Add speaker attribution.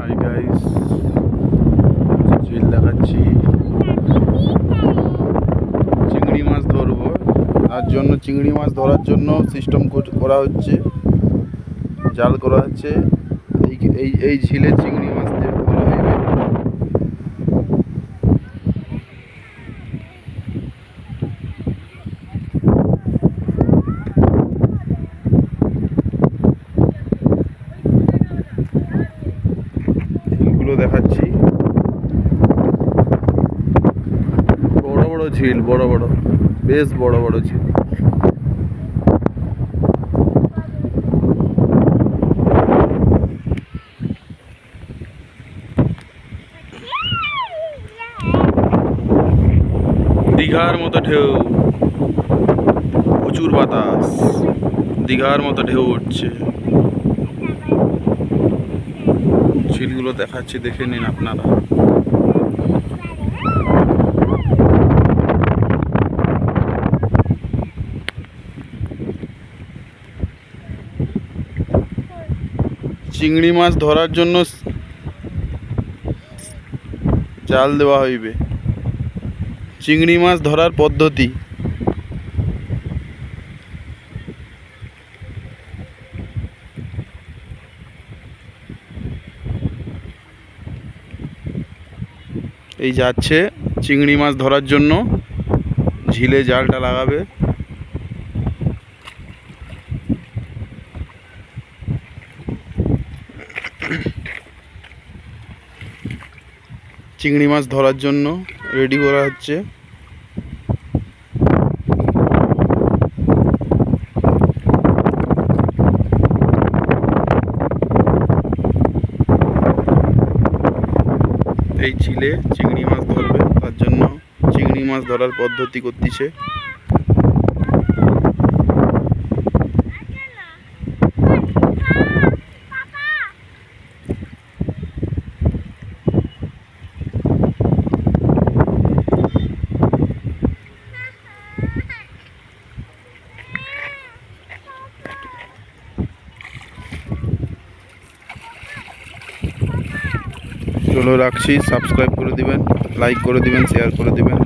Speaker 1: Hi guys, চিল দেখাচ্ছি। চিংড়ি মাছ ধরবো, তার জন্য চিংড়ি মাছ ধরার জন্য সিস্টেম করা হচ্ছে, জাল করা হচ্ছে। এই ঝিলে চিংড়ি মাছ দিয়ে ধরা হইবে। ঝিলগুলো দেখাচ্ছি, বড় বড় ঝিল, বড় বড়, বেশ বড় বড় ঝিল। দীঘার মতো ঢেউ, প্রচুর বাতাস, দীঘার মতো ঢেউ উঠছে। ঝিলগুলো দেখাচ্ছি, দেখে নিন আপনারা। চিংড়ি মাছ ধরার জন্য জাল দেওয়া হইবে। চিংড়ি মাছ ধরার পদ্ধতি: এই যাচ্ছে চিংড়ি মাছ ধরার জন্য, ঝিলে জালটা লাগাবে। চিংড়ি মাছ ধরার জন্য রেডি করা হচ্ছে। এই ঝিলে চিংড়ি মাছ ধরবে, তার জন্য চিংড়ি মাছ ধরার পদ্ধতি করতেছে। চলো রাখছি, সাবস্ক্রাইব করে দিবেন, লাইক করে দিবেন, শেয়ার করে দিবেন।